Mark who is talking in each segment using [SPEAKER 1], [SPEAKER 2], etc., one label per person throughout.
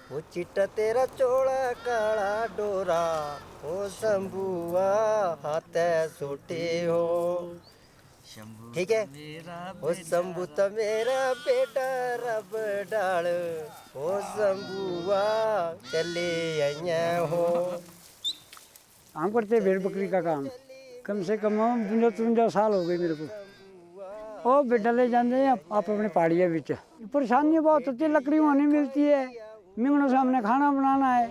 [SPEAKER 1] वो चिट्टा तेरा चोला काला डोरा ओ शंभुआ हाथे सोटे हो। ठीक है। ओ शंभु तो मेरा बेटा रब डाल ओ शंभुआ चले आइया हो।
[SPEAKER 2] हम करते भेड़ बकरी का काम, कम से कम 55 साल हो गए मेरे को। ओ बेटा ले जाते हैं आप अपने पहाड़िया बिच। परेशानी बहुत होती है, लकड़ी वहाँ नहीं मिलती है, मिंगनों से हमने खाना बनाना है।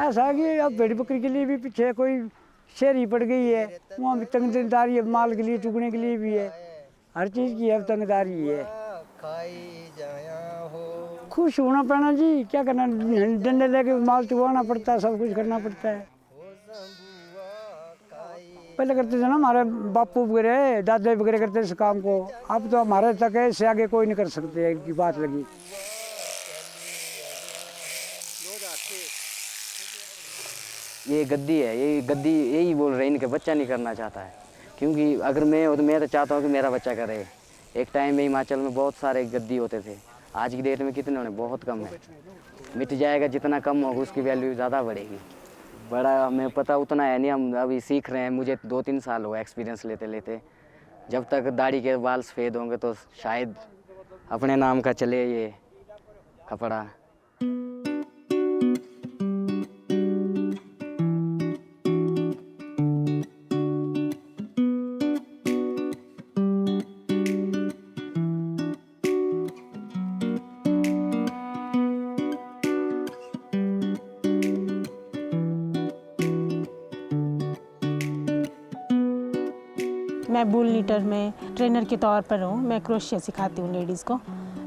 [SPEAKER 2] ऐसा कि अब भेड़ बकरी के लिए भी पीछे कोई शहरी पड़ गई है, वहाँ भी तंगदारी है, माल के लिए चुगने के लिए भी है, हर चीज़ की अब तंगदारी है। खुश होना पड़ना जी, क्या करना, डंडे लेके माल चुगवाना पड़ता है, सब कुछ करना पड़ता है। पहले करते थे ना हमारे बापू वगैरह दादा वगैरह करते थे इस काम को, अब तो हमारे तक है, इससे आगे कोई नहीं कर सकते है की बात लगी।
[SPEAKER 3] ये गद्दी है, ये गद्दी यही बोल रहे हैं कि बच्चा नहीं करना चाहता है, क्योंकि अगर मैं हो तो मैं तो चाहता हूँ कि मेरा बच्चा करे। एक टाइम में हिमाचल में बहुत सारे गद्दी होते थे, आज की डेट में कितने होने, बहुत कम है। मिट जाएगा, जितना कम होगा उसकी वैल्यू ज़्यादा बढ़ेगी। बड़ा हमें पता उतना है नहीं, हम अभी सीख रहे हैं। मुझे 2-3 साल हुआ एक्सपीरियंस लेते लेते। जब तक दाढ़ी के बाल सफ़ेद होंगे तो शायद अपने नाम का चले ये कपड़ा।
[SPEAKER 4] मैं वूल नीटर में ट्रेनर के तौर पर हूँ। मैं क्रोशिया सिखाती हूँ लेडीज़ को,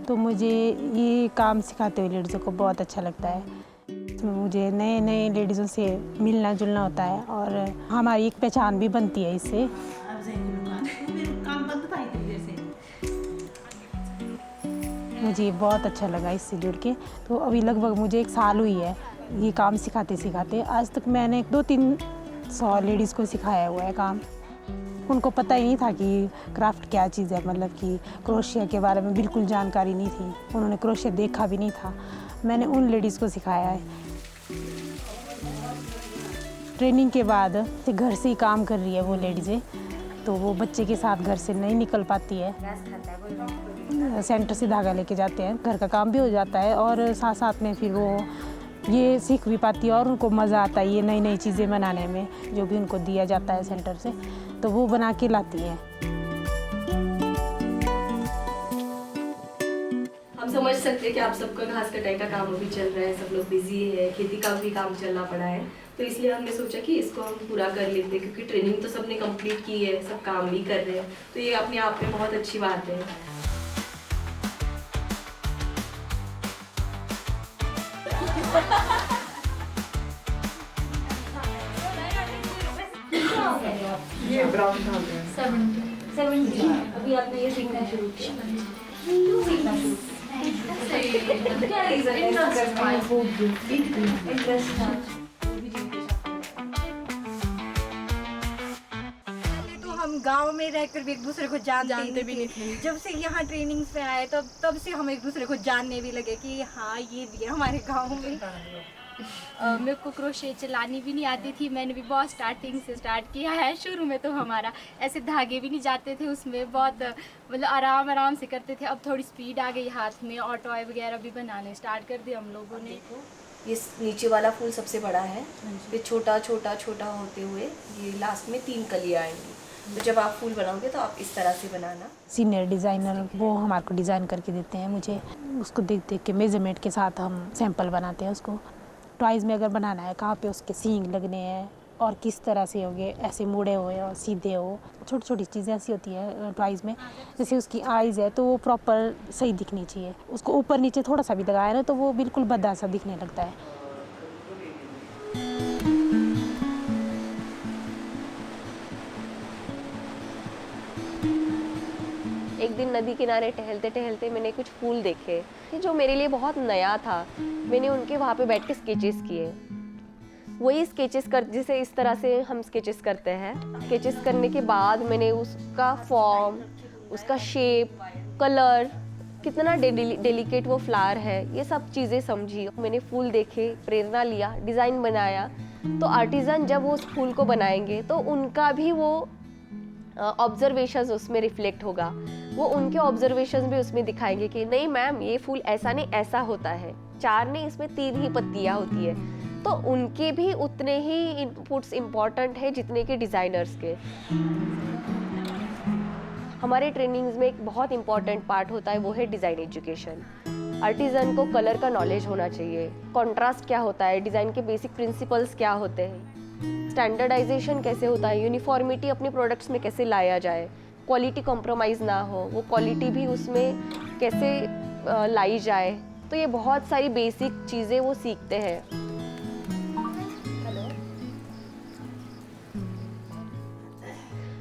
[SPEAKER 4] तो मुझे ये काम सिखाते हुए लेडीज़ों को बहुत अच्छा लगता है। मुझे नए नए लेडीज़ों से मिलना जुलना होता है और हमारी एक पहचान भी बनती है इससे। मुझे बहुत अच्छा लगा इससे जुड़ के। तो अभी लगभग मुझे 1 साल हुई है ये काम सिखाते सिखाते। आज तक मैंने 200-300 लेडीज़ को सिखाया हुआ है काम। उनको पता ही नहीं था कि क्राफ्ट क्या चीज़ है, मतलब कि क्रोशिया के बारे में बिल्कुल जानकारी नहीं थी, उन्होंने क्रोशिया देखा भी नहीं था। मैंने उन लेडीज़ को सिखाया है। ट्रेनिंग के बाद घर से ही काम कर रही है वो लेडीज़ें, तो वो बच्चे के साथ घर से नहीं निकल पाती है। सेंटर से धागा लेके जाते हैं, घर का काम भी हो जाता है और साथ साथ में फिर वो ये सीख भी पाती है और उनको मज़ा आता है ये नई नई चीज़ें बनाने में, जो भी उनको दिया जाता है सेंटर से, तो वो बना के लाती हैं।
[SPEAKER 5] हम समझ सकते हैं कि आप सबका घास कटाई का काम अभी चल रहा है, सब लोग बिजी है, खेती का भी काम चलना पड़ा है, तो इसलिए हमने सोचा कि इसको हम पूरा कर लेते हैं, क्योंकि ट्रेनिंग तो सबने कंप्लीट की है, सब काम भी कर रहे हैं, तो ये अपने आप में बहुत अच्छी बात है।
[SPEAKER 6] ये ब्राउन था 70 अभी आपने ये सीखना शुरू किया, सीखना शुरू क्या रीजन है? इंटरेस्ट था।
[SPEAKER 7] तो हम गांव में रहकर भी एक दूसरे को जानते भी नहीं थे। जब से यहाँ ट्रेनिंग पे आए तब से हम एक दूसरे को जानने भी लगे कि हाँ ये भी है हमारे गांव में।
[SPEAKER 8] मेरे को क्रोशे चलानी भी नहीं आती थी, मैंने भी बहुत स्टार्टिंग से स्टार्ट किया है। शुरू में तो हमारा ऐसे धागे भी नहीं जाते थे, उसमें बहुत मतलब आराम आराम से करते थे। अब थोड़ी स्पीड आ गई हाथ में और टॉय वगैरह भी बनाने स्टार्ट कर दिए हम लोगों ने।
[SPEAKER 5] ये नीचे वाला फूल सबसे बड़ा है, फिर छोटा छोटा छोटा होते हुए ये लास्ट में 3 कलियाँ आएंगी। तो जब आप फूल बनाओगे तो आप इस तरह से बनाना।
[SPEAKER 4] सीनियर डिज़ाइनर वो हमारे को डिज़ाइन करके देते हैं, मुझे उसको देख देख के मेजरमेंट के साथ हम सैंपल बनाते हैं उसको। टॉयज़ में अगर बनाना है कहाँ पे उसके सींग लगने हैं और किस तरह से होंगे, ऐसे मुड़े हुए और सीधे हो, छोटी छोटी चीज़ें ऐसी होती है टॉयज़ में। जैसे उसकी आइज़ है तो वो प्रॉपर सही दिखनी चाहिए, उसको ऊपर नीचे थोड़ा सा भी लगाया ना तो वो बिल्कुल भद्दा सा दिखने लगता है।
[SPEAKER 9] एक दिन नदी किनारे टहलते टहलते मैंने कुछ फूल देखे जो मेरे लिए बहुत नया था। मैंने उनके वहाँ पे बैठ के स्केचेस किए। वही स्केचेस कर जैसे इस तरह से हम स्केचेस करते हैं। स्केचेस करने के बाद मैंने उसका फॉर्म, उसका शेप, कलर कितना डेलिकेट वो फ्लावर है, ये सब चीज़ें समझी। मैंने फूल देखे, प्रेरणा लिया, डिज़ाइन बनाया। तो आर्टिज़न जब वो उस फूल को बनाएंगे तो उनका भी वो ऑब्जर्वेशंस उसमें रिफ्लेक्ट होगा। वो उनके ऑब्जर्वेशंस भी उसमें दिखाएंगे कि नहीं मैम, ये फूल ऐसा नहीं ऐसा होता है, 4 नहीं इसमें 3 ही पत्तियाँ होती है। तो उनके भी उतने ही इनपुट्स इम्पॉर्टेंट है जितने के डिज़ाइनर्स के। हमारे ट्रेनिंग्स में एक बहुत इम्पॉर्टेंट पार्ट होता है, वो है डिज़ाइन एजुकेशन। आर्टिज़न को कलर का नॉलेज होना चाहिए, कॉन्ट्रास्ट क्या होता है, डिज़ाइन के बेसिक प्रिंसिपल्स क्या होते हैं, स्टैंडर्डाइजेशन कैसे होता है, यूनिफॉर्मिटी अपने प्रोडक्ट्स में कैसे लाया जाए, क्वालिटी कॉम्प्रोमाइज़ ना हो, वो क्वालिटी भी उसमें कैसे लाई जाए। तो ये बहुत सारी बेसिक चीज़ें वो सीखते हैं।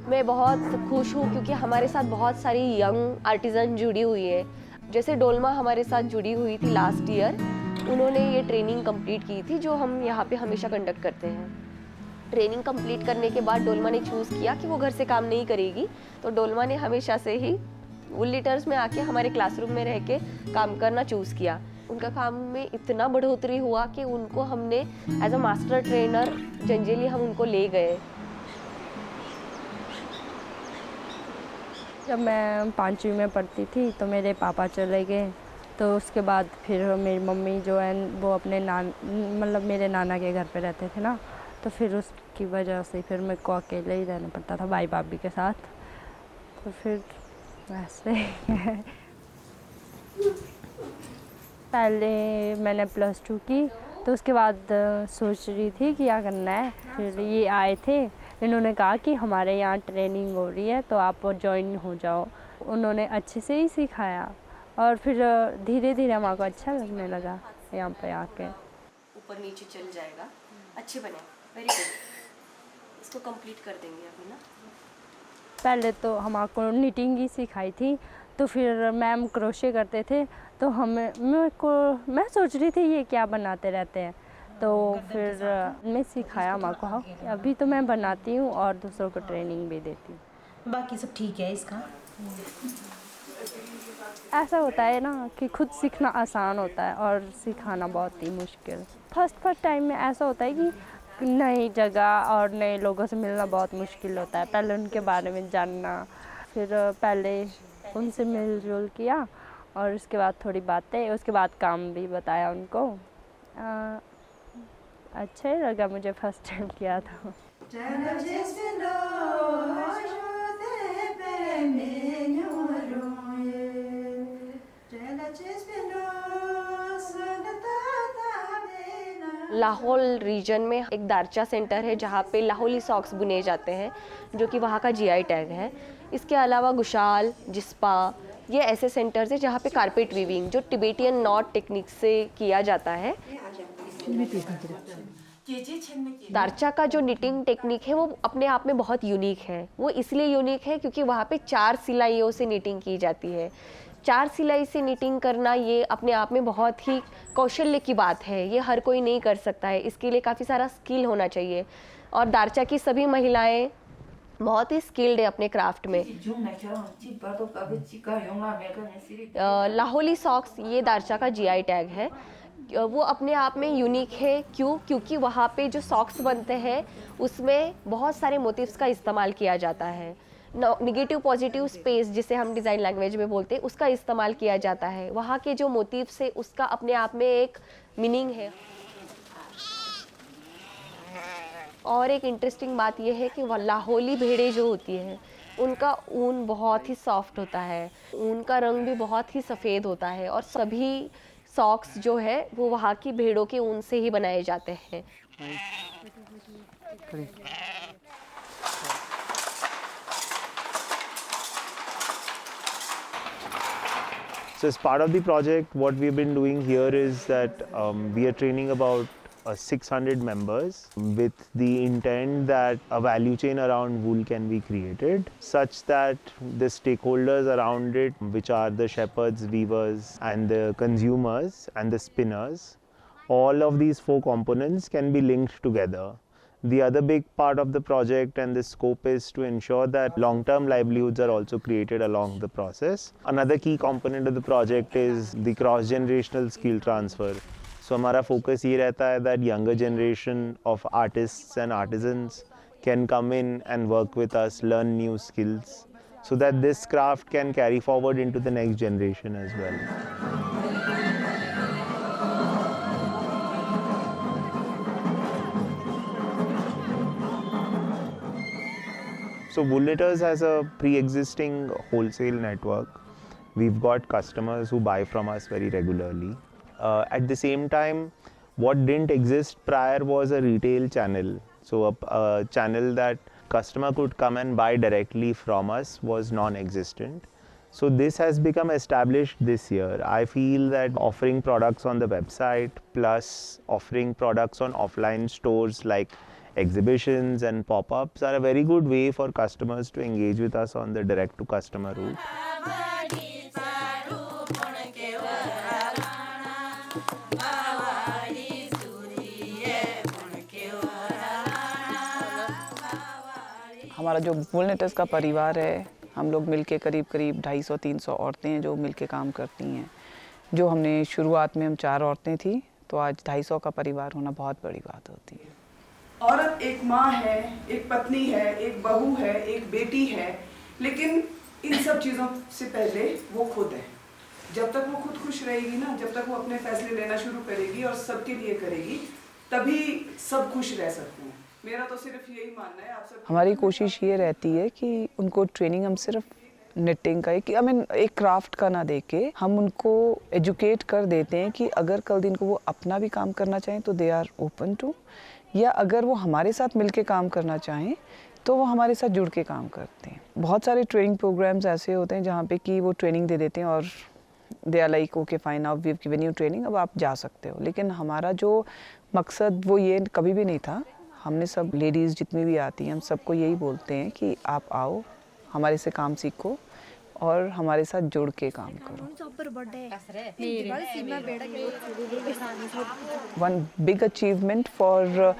[SPEAKER 9] मैं बहुत खुश हूँ क्योंकि हमारे साथ बहुत सारी यंग आर्टिज़न जुड़ी हुई है। जैसे डोलमा हमारे साथ जुड़ी हुई थी लास्ट ईयर, उन्होंने ये ट्रेनिंग कंप्लीट की थी जो हम यहाँ पे हमेशा कंडक्ट करते हैं। ट्रेनिंग कंप्लीट करने के बाद डोलमा ने चूज़ किया कि वो घर से काम नहीं करेगी, तो डोलमा ने हमेशा से ही वुल लीटर्स में आके हमारे क्लासरूम में रह के काम करना चूज़ किया। उनका काम में इतना बढ़ोतरी हुआ कि उनको हमने as a master trainer Janjeli हम उनको ले गए।
[SPEAKER 10] जब मैं 5वीं में पढ़ती थी तो मेरे पापा चले गए, तो उसके बाद फिर मेरी मम्मी जो है वो अपने मतलब मेरे नाना के घर पे रहते थे ना, तो फिर उसकी वजह से फिर मेरे को अकेले ही रहना पड़ता था भाई भाभी के साथ। तो फिर वैसे पहले मैंने +2 की, तो उसके बाद सोच रही थी कि क्या करना है। फिर ये आए थे, इन्होंने कहा कि हमारे यहाँ ट्रेनिंग हो रही है तो आप ज्वाइन हो जाओ। उन्होंने अच्छे से ही सिखाया और फिर धीरे धीरे हमारे को अच्छा लगने लगा यहाँ पे आके।
[SPEAKER 9] ऊपर नीचे चल जाएगा, अच्छे बने, वेरी गुड। इसको कंप्लीट कर देंगे अभी ना।
[SPEAKER 10] पहले तो हमारे को निटिंग ही सिखाई थी, तो फिर मैम क्रोशे करते थे, तो मैं सोच रही थी ये क्या बनाते रहते हैं, तो फिर मैं सिखाया हमारे को। अभी तो मैं बनाती हूँ और दूसरों को ट्रेनिंग भी देती हूँ।
[SPEAKER 4] बाकी सब ठीक है इसका।
[SPEAKER 10] ऐसा होता है ना कि खुद सीखना आसान होता है और सिखाना बहुत ही मुश्किल। फर्स्ट टाइम में ऐसा होता है कि नई जगह और नए लोगों से मिलना बहुत मुश्किल होता है। पहले उनके बारे में जानना, फिर पहले उनसे मिलजुल किया और उसके बाद थोड़ी बातें, उसके बाद काम भी बताया उनको। अच्छा ही लगा मुझे फर्स्ट टाइम किया था।
[SPEAKER 9] लाहौल रीजन में एक दारचा सेंटर है जहाँ पे लाहौली सॉक्स बुने जाते हैं, जो कि वहाँ का GI टैग है। इसके अलावा गुशाल, जिस्पा, ये ऐसे सेंटर्स हैं जहाँ पे कारपेट वीविंग जो टिबेटियन नॉट टेक्निक से किया जाता है। दारचा का जो निटिंग टेक्निक है वो अपने आप में बहुत यूनिक है। वो इसलिए यूनिक है क्योंकि वहाँ पे 4 सिलाइयों से निटिंग की जाती है। 4 सिलाई से निटिंग करना ये अपने आप में बहुत ही कौशल्य की बात है, ये हर कोई नहीं कर सकता है। इसके लिए काफ़ी सारा स्किल होना चाहिए और दारचा की सभी महिलाएं बहुत ही स्किल्ड है अपने क्राफ्ट में। लाहौली सॉक्स ये दारचा का GI टैग है। वो अपने आप में यूनिक है। क्योंकि वहाँ पे जो सॉक्स बनते हैं उसमें बहुत सारे मोटिव्स का इस्तेमाल किया जाता है। नेगेटिव पॉजिटिव स्पेस जिसे हम डिज़ाइन लैंग्वेज में बोलते हैं उसका इस्तेमाल किया जाता है। वहाँ के जो मोटिव्स है उसका अपने आप में एक मीनिंग है। और एक इंटरेस्टिंग बात यह है कि लाहौली भेड़ें जो होती हैं उनका ऊन बहुत ही सॉफ्ट होता है, ऊन का रंग भी बहुत ही सफ़ेद होता है और सभी सॉक्स जो है वो वहाँ की भेड़ों के ऊन से ही बनाए जाते हैं।
[SPEAKER 11] So as part of the project, what we've been doing here is that we are training about 600 members with the intent that a value chain around wool can be created such that the stakeholders around it, which are the shepherds, weavers and the consumers and the spinners, all of these 4 components can be linked together The other big part of the project and the scope is to ensure that long-term livelihoods are also created along the process. Another key component of the project is the cross-generational skill transfer. So हमारा focus ये रहता है that younger generation of artists and artisans can come in and work with us, learn new skills, so that this craft can carry forward into the next generation as well. So Woolknitters has a pre-existing wholesale network. We've got customers who buy from us very regularly. At the same time, what didn't exist prior was a retail channel. So a channel that customer could come and buy directly from us was non-existent. So this has become established this year. I feel that offering products on the website plus offering products on offline stores like exhibitions and pop-ups are a very good way for customers to engage with us on the direct-to-customer route.
[SPEAKER 12] हमारा जो वूलनेटर्स का परिवार है, हम लोग मिलके करीब 250-300 औरतें हैं जो मिलके काम करती हैं। जो हमने शुरुआत में हम 4 औरतें थी, तो आज 250 का परिवार होना बहुत बड़ी बात होती है।
[SPEAKER 13] औरत एक माँ है, एक पत्नी है, एक बहू है, एक बेटी है, लेकिन इन सब चीज़ों से पहले वो खुद है। जब तक वो खुद खुश रहेगी ना, जब तक वो अपने फैसले लेना शुरू करेगी और सबके लिए करेगी, तभी सब खुश रह सकते हैं। मेरा तो सिर्फ यही मानना है। आप सब
[SPEAKER 12] हमारी कोशिश ये रहती है कि उनको ट्रेनिंग हम सिर्फ निटिंग का एक क्राफ्ट का ना दे के हम उनको एजुकेट कर देते हैं कि अगर कल दिन को वो अपना भी काम करना चाहें तो दे आर ओपन टू, या अगर वो हमारे साथ मिलके काम करना चाहें तो वो हमारे साथ जुड़ के काम करते हैं। बहुत सारे ट्रेनिंग प्रोग्राम्स ऐसे होते हैं जहाँ पे कि वो ट्रेनिंग दे देते हैं और they are like okay fine, now we have given you training, अब आप जा सकते हो। लेकिन हमारा जो मकसद वो ये कभी भी नहीं था। हमने सब लेडीज़ जितनी भी आती हैं, हम सबको यही बोलते हैं कि आप आओ, हमारे से काम सीखो और हमारे साथ जुड़ के काम करो। One big achievement for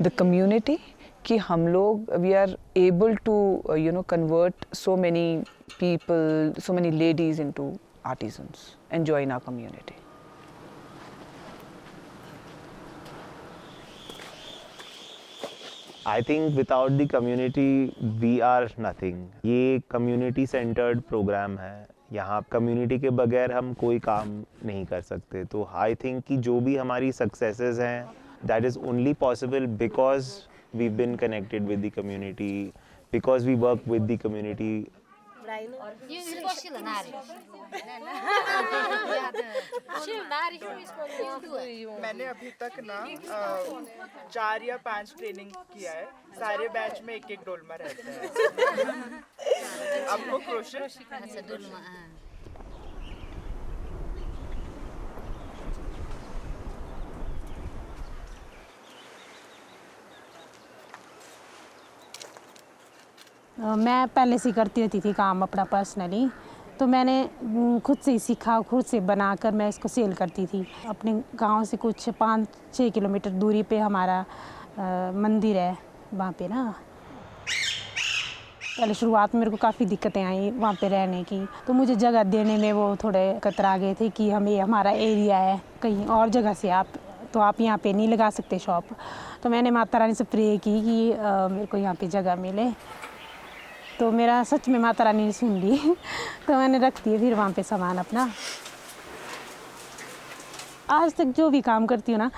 [SPEAKER 12] the community कि हम लोग we are able to convert so many people, so many ladies into artisans and join our community.
[SPEAKER 11] I think without the community we are nothing. ये community centered program है। यहाँ community के बगैर हम कोई काम नहीं कर सकते। तो I think कि जो भी हमारी successes हैं, that is only possible because we've been connected with the community, because we work with the community.
[SPEAKER 14] मैंने अभी तक ना 4 या 5 ट्रेनिंग किया है। सारे बैच में एक डोलमा रहता है। आपको क्रोशे
[SPEAKER 4] मैं पहले से करती रहती थी काम अपना पर्सनली, तो मैंने खुद से ही सीखा, खुद से बनाकर मैं इसको सेल करती थी। अपने गांव से कुछ 5-6 किलोमीटर दूरी पे हमारा मंदिर है, वहाँ पे ना पहले शुरुआत में मेरे को काफ़ी दिक्कतें आई वहाँ पे रहने की। तो मुझे जगह देने में वो थोड़े कतरा गए थे कि हम ये हमारा एरिया है, कहीं और जगह से आप यहाँ पे नहीं लगा सकते शॉप। तो मैंने माता रानी से प्रे की कि मेरे को यहाँ पे जगह मिले। तो मेरा सच में माता रानी ने सुन ली। तो मैंने रख दिए फिर वहाँ पे सामान अपना। आज तक जो भी काम करती हूँ ना,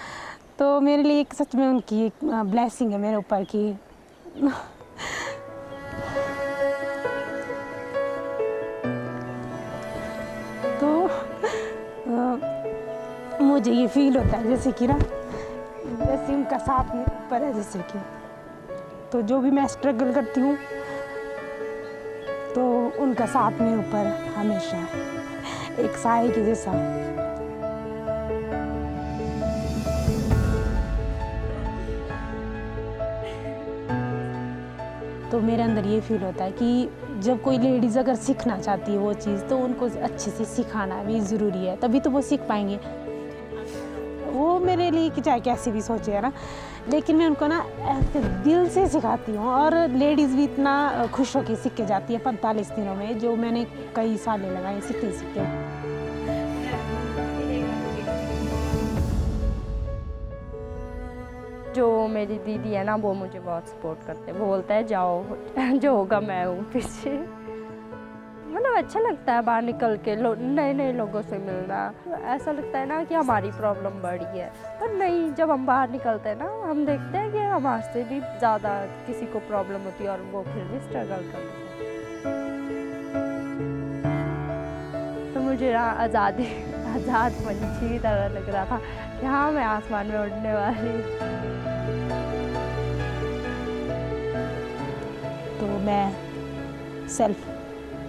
[SPEAKER 4] तो मेरे लिए एक सच में उनकी एक ब्लेसिंग है मेरे ऊपर की। तो मुझे ये फील होता है जैसे कि ना, जैसे उनका साथ मेरे ऊपर है जैसे कि। तो जो भी मैं स्ट्रगल करती हूँ तो उनका साथ मेरे ऊपर हमेशा एक साए के जैसा। तो मेरे अंदर ये फील होता है कि जब कोई लेडीज़ अगर सीखना चाहती है वो चीज़, तो उनको अच्छे से सिखाना भी ज़रूरी है, तभी तो वो सीख पाएंगे। वो मेरे लिए नहीं कि चाहे कैसे भी सोचे, है ना, लेकिन मैं उनको ना ऐसे दिल से सिखाती हूँ। और लेडीज़ भी इतना खुश होकर सीख के जाती है 45 दिनों में, जो मैंने कई सालें लगाए सीखते सीखते।
[SPEAKER 10] जो मेरी दीदी है ना, वो मुझे बहुत सपोर्ट करते हैं। वो बोलता है जाओ, जो होगा मैं हूँ पीछे। मतलब अच्छा लगता है बाहर निकल के नए नए लोगों से मिलना। ऐसा लगता है ना कि हमारी प्रॉब्लम बड़ी है, पर नहीं, जब हम बाहर निकलते हैं ना, हम देखते हैं कि हमारे से भी ज़्यादा किसी को प्रॉब्लम होती है और वो फिर भी स्ट्रगल करते हैं। तो मुझे आज़ाद पंछी की तरह लग रहा था कि हाँ, मैं आसमान में उड़ने वाली हूँ।
[SPEAKER 4] तो मैं सेल्फ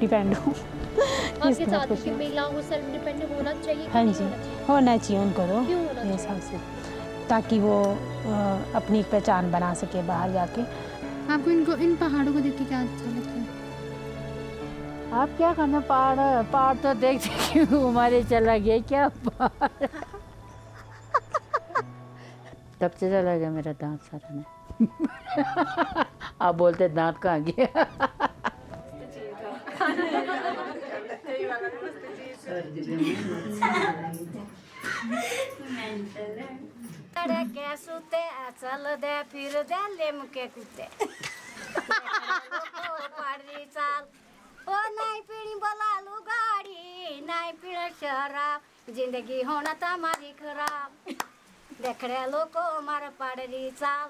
[SPEAKER 4] डिपेंड हूँ।
[SPEAKER 6] आपके साथ की महिलाओं को सेल्फ डिपेंडेंट होना चाहिए?
[SPEAKER 4] हाँ जी, होना चाहिए उनको तो
[SPEAKER 6] क्यों होना
[SPEAKER 4] मेरे हिसाब से, ताकि वो अपनी एक पहचान बना सके बाहर जाके।
[SPEAKER 8] आपको इन पहाड़ों को देख के क्या अच्छा लगता है?
[SPEAKER 15] आप क्या करना, पहाड़ तो देख के हमारे चला गया क्या पहाड़। तब से चला गया मेरा दांत सारा में। आप बोलते दांत कहाँ गया।
[SPEAKER 16] के सुते चल दे फिर दे लेमके कुत्ते पाड़ी चाल ओ नहीं पीड़ी बोलालू गाड़ी नहीं पीड़ शराब जिंदगी होना तुम्हारी खराब देख रहे लोगों मार पाड़ी चाल